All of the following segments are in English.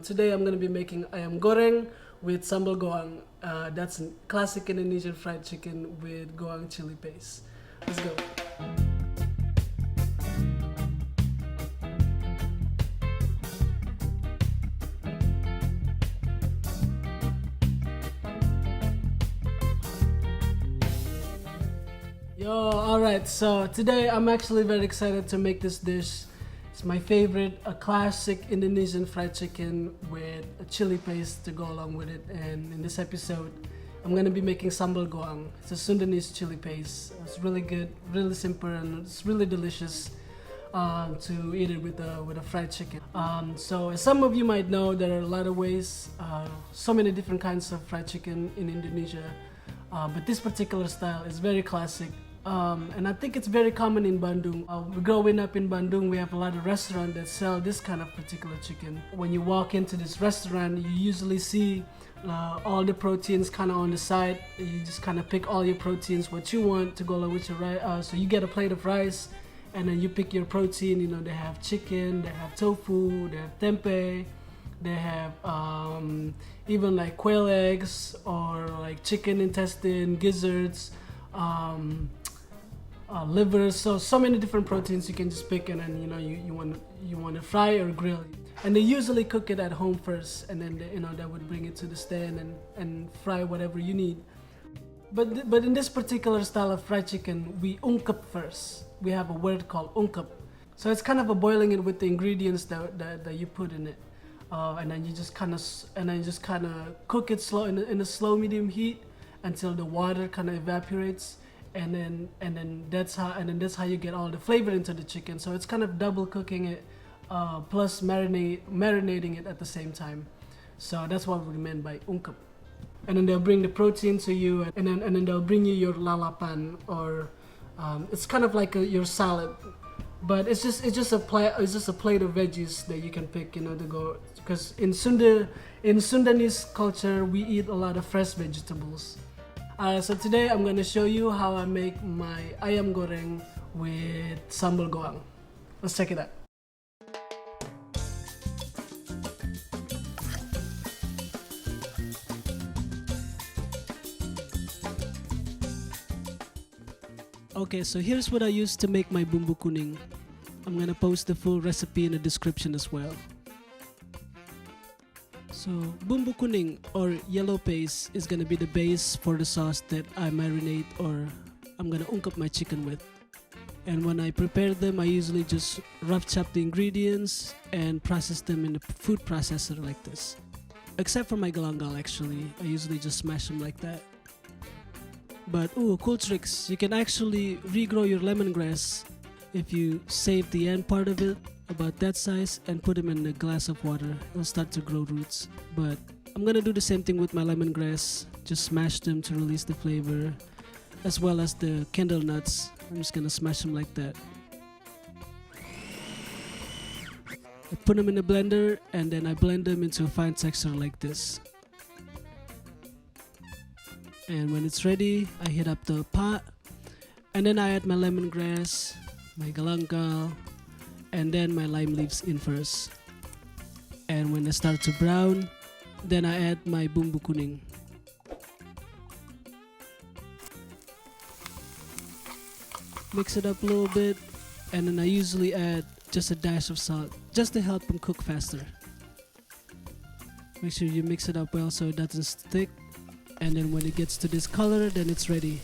Today I'm going to be making Ayam Goreng with Sambal Goang. That's a classic Indonesian fried chicken with Goang chili paste. Let's go. Yo, alright, so today I'm actually very excited to make this dish. It's my favorite, a classic Indonesian fried chicken with a chili paste to go along with it. And in this episode, I'm gonna be making Sambal Goang. It's a Sundanese chili paste. It's really good, really simple, and it's really delicious to eat it with a fried chicken. So as some of you might know, there are a lot of ways, so many different kinds of fried chicken in Indonesia. But this particular style is very classic. And I think it's very common in Bandung. Growing up in Bandung, we have a lot of restaurants that sell this kind of particular chicken. When you walk into this restaurant, you usually see all the proteins kind of on the side. You just kind of pick all your proteins, what you want to go along with your rice. So you get a plate of rice, and then you pick your protein. You know, they have chicken, they have tofu, they have tempeh, they have even like quail eggs or like chicken intestine, gizzards, liver. So many different proteins you can just pick, and then you want to fry or grill. And they usually cook it at home first, and then they would bring it to the stand and fry whatever you need. But in this particular style of fried chicken, we ungkep first. We have a word called ungkep. So it's kind of a boiling it with the ingredients that you put in it. And then you just kind of cook it slow in a slow medium heat until the water kind of evaporates, and then that's how you get all the flavor into the chicken. So it's kind of double cooking it, plus marinating it at the same time. So that's what we meant by ungkep. And then they'll bring the protein to you, and then they'll bring you your lalapan, or it's kind of like your salad. But it's just a plate of veggies that you can pick, to go. Because in Sundanese culture, we eat a lot of fresh vegetables. So today I'm gonna show you how I make my ayam goreng with sambal goang. Let's check it out. Okay, so here's what I use to make my bumbu kuning. I'm gonna post the full recipe in the description as well. So bumbu kuning, or yellow paste, is gonna be the base for the sauce that I marinate, or I'm gonna ungkep my chicken with. And when I prepare them, I usually just rough chop the ingredients and process them in the food processor like this. Except for my galangal, actually, I usually just smash them like that. But cool tricks, you can actually regrow your lemongrass if you save the end part of it, about that size, and put them in a glass of water. It'll start to grow roots. But I'm gonna do the same thing with my lemongrass, just smash them to release the flavor, as well as the candlenuts. I'm just gonna smash them like that. I put them in a blender, and then I blend them into a fine texture like this. And when it's ready, I heat up the pot, and then I add my lemongrass, my galangal, and then my lime leaves in first. And when they start to brown, then I add my bumbu kuning. Mix it up a little bit, and then I usually add just a dash of salt, just to help them cook faster. Make sure you mix it up well so it doesn't stick. And then when it gets to this color, then it's ready.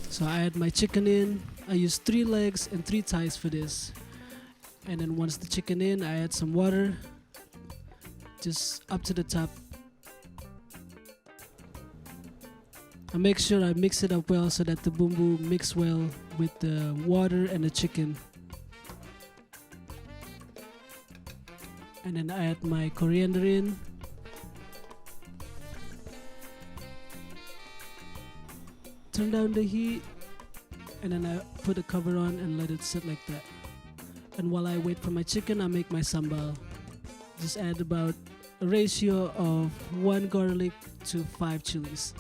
So I add my chicken in. I use 3 legs and 3 thighs for this. And then once the chicken in, I add some water, just up to the top. I make sure I mix it up well so that the bumbu mix well with the water and the chicken. And then I add my coriander in. Turn down the heat, and then I put a cover on and let it sit like that. And while I wait for my chicken, I make my sambal. Just add about a ratio of 1 garlic to 5 chillies.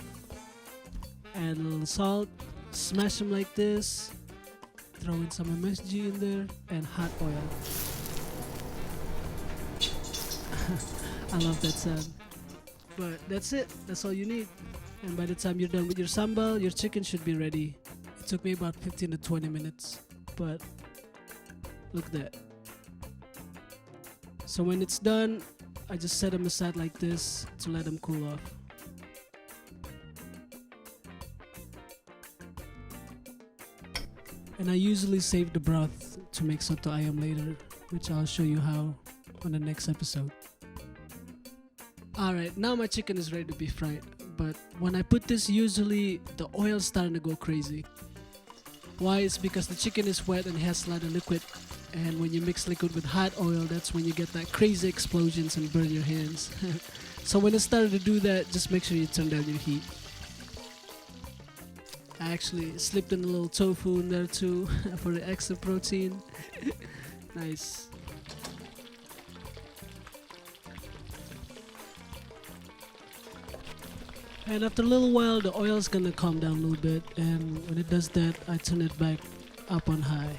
Add a little salt, smash them like this, throw in some MSG in there, and hot oil. I love that sound. But that's it. That's all you need. And by the time you're done with your sambal, your chicken should be ready. It took me about 15 to 20 minutes. But look at that. So when it's done, I just set them aside like this to let them cool off. And I usually save the broth to make soto ayam later, which I'll show you how on the next episode. Alright, now my chicken is ready to be fried. But when I put this, usually the oil's starting to go crazy. Why? It's because the chicken is wet and it has a lot of liquid. And when you mix liquid with hot oil, that's when you get that crazy explosions and burn your hands. So when it started to do that, just make sure you turn down your heat. I actually slipped in a little tofu in there too for the extra protein. Nice. And after a little while, the oil is gonna calm down a little bit, and when it does that, I turn it back up on high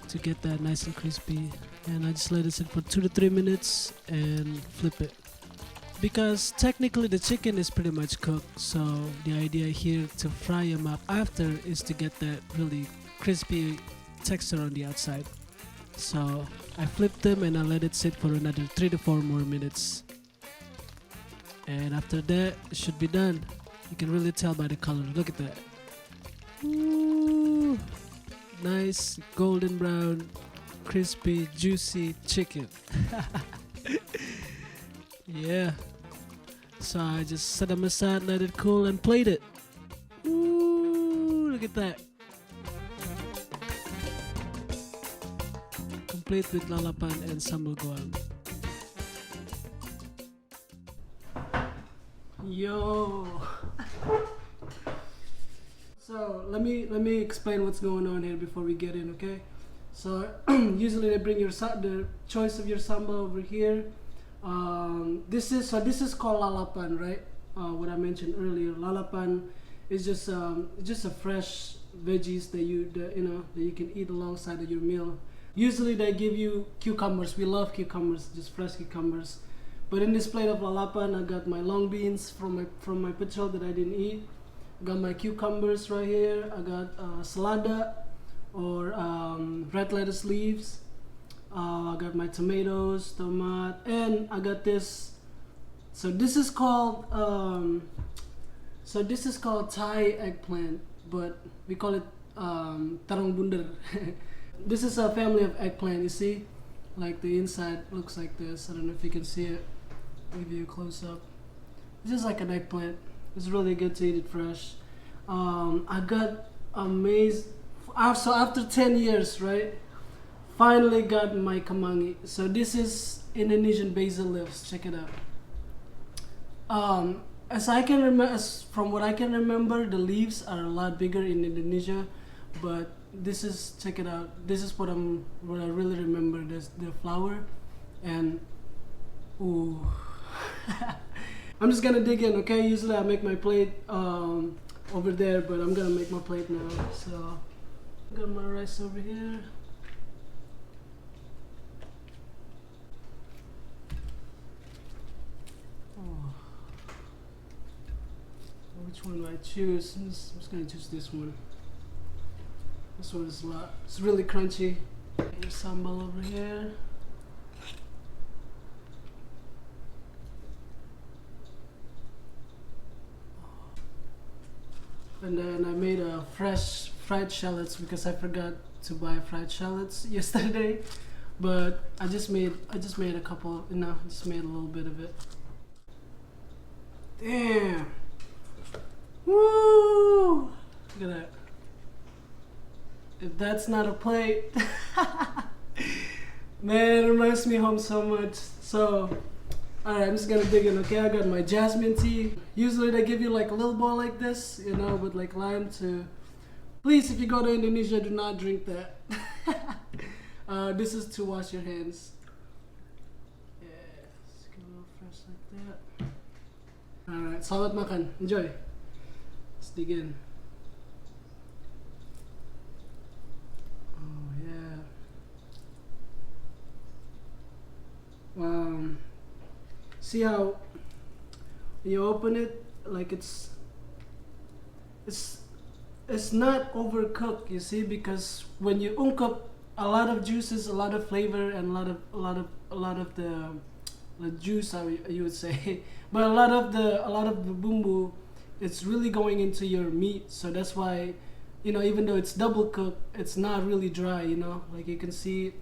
to get that nice and crispy. And I just let it sit for 2 to 3 minutes and flip it. Because technically the chicken is pretty much cooked, so the idea here to fry them up after is to get that really crispy texture on the outside. So I flipped them and I let it sit for another 3 to 4 more minutes. And after that, it should be done. You can really tell by the color. Look at that. Ooh, nice golden brown, crispy, juicy chicken. Yeah. So I just set them aside, let it cool, and plate it. Ooh, look at that. Complete with lalapan and sambal goang. Yo. So let me explain what's going on here before we get in, okay? So usually they bring the choice of your sambal over here. This is called lalapan, right? What I mentioned earlier. Lalapan is just a fresh veggies that you can eat alongside of your meal. Usually they give you cucumbers. We love cucumbers, just fresh cucumbers. But in this plate of lalapan, I got my long beans from my pecel that I didn't eat. I got my cucumbers right here. I got salada or red lettuce leaves. I got my tomatoes, tomat, and I got this. So this is called Thai eggplant, but we call it tarong bundar. This is a family of eggplant. You see, like the inside looks like this. I don't know if you can see it. I'll give you a close up. This is like an eggplant. It's really good to eat it fresh. I got amazed. So after 10 years, right? Finally got my kemangi. So this is Indonesian basil leaves. Check it out. From what I can remember, the leaves are a lot bigger in Indonesia, but check it out. This is what I really remember. There's the flower, and ooh. I'm just gonna dig in, okay? Usually I make my plate over there, but I'm gonna make my plate now. So got my rice over here. Which one do I choose? I'm just gonna choose this one. This one is it's really crunchy. Here's sambal over here. And then I made a fresh fried shallots because I forgot to buy fried shallots yesterday. But I just made a couple, I just made a little bit of it. Damn. Woo! Look at that. If that's not a plate, man, it reminds me home so much. So, alright, I'm just gonna dig in, okay? I got my jasmine tea. Usually they give you like a little bowl like this, with like lime to... Please, if you go to Indonesia, do not drink that. This is to wash your hands. Yeah, just get a little fresh like that. Alright, selamat makan. Enjoy. Let's dig in. Oh yeah. See how when you open it, like it's not overcooked, you see, because when you ungkep, a lot of juices, a lot of flavor, and a lot of the juice, you would say, but a lot of the bumbu, it's really going into your meat. So that's why, you know, even though it's double cooked, it's not really dry. You know, like you can see.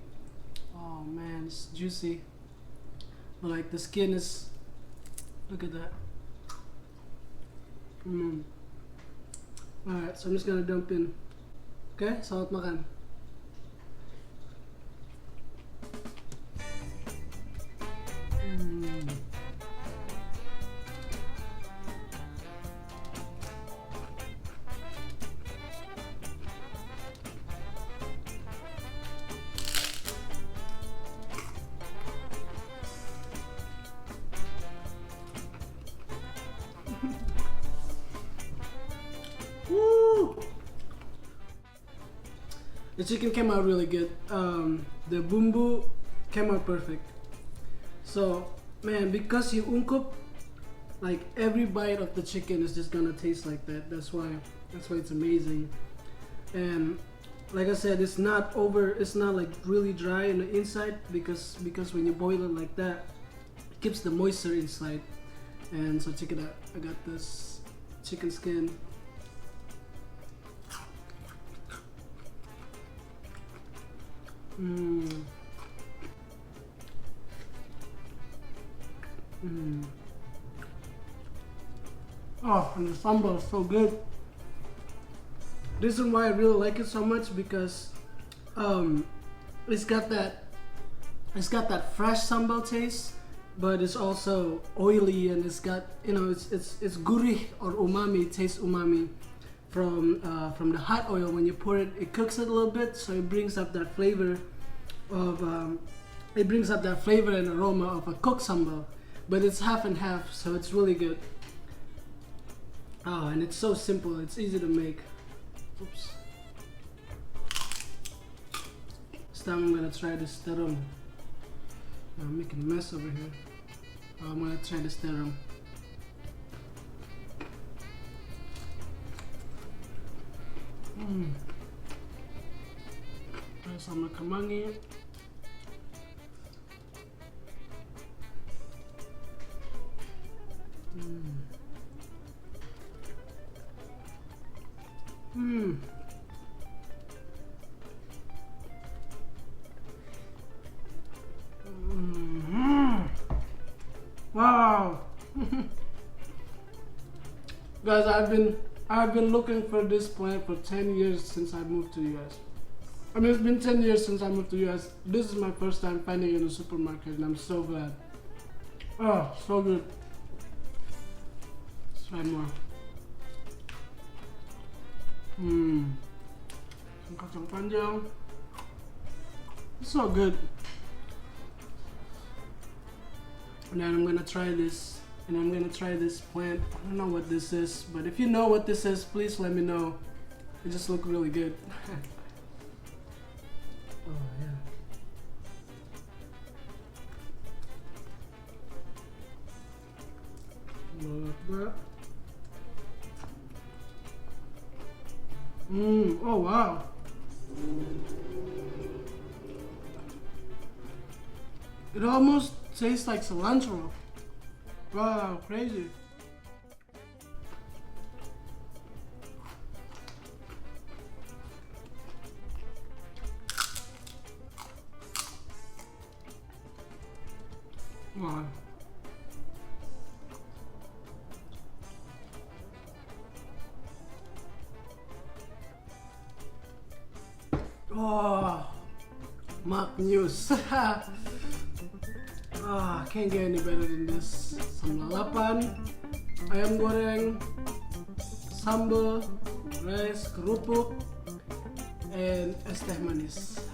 Oh man, it's juicy. But like the skin is. Look at that. Alright, so I'm just gonna dump in. Okay, selamat makan. Woo! The chicken came out really good. The bumbu came out perfect. So, man, because you ungkep, like every bite of the chicken is just gonna taste like that. That's why it's amazing. And like I said, it's not like really dry on the inside because when you boil it like that, it keeps the moisture inside. And so check it out. I got this chicken skin. Oh, and the sambal is so good. Reason why I really like it so much because it's got that fresh sambal taste, but it's also oily, and it's got, you know, it's gurih or umami, taste umami from the hot oil. When you pour it, it cooks it a little bit, so it brings up that flavor of and aroma of a cooked sambal, but it's half and half, so it's really good. Oh, and it's so simple, it's easy to make. Oops. This time I'm gonna try this terung. I'm making a mess over here. I'm gonna try this terung. Sama kemangi. Wow. Guys, I've been looking for this plant for 10 years since I moved to US. I mean, it's been 10 years since I moved to US. This is my first time finding it in the supermarket, and I'm so glad. Oh, so good. Let's try more. Kacang panjang. It's so good. And then I'm gonna try this. And I'm gonna try this plant. I don't know what this is, but if you know what this is, please let me know. It just looks really good. Oh yeah. Like that. Oh wow. It almost tastes like cilantro. Wow, crazy. Wow. Oh, Mark News. Can't get any better than this. Sambal lalapan, ayam goreng, sambal, rice, kerupuk, and es teh manis.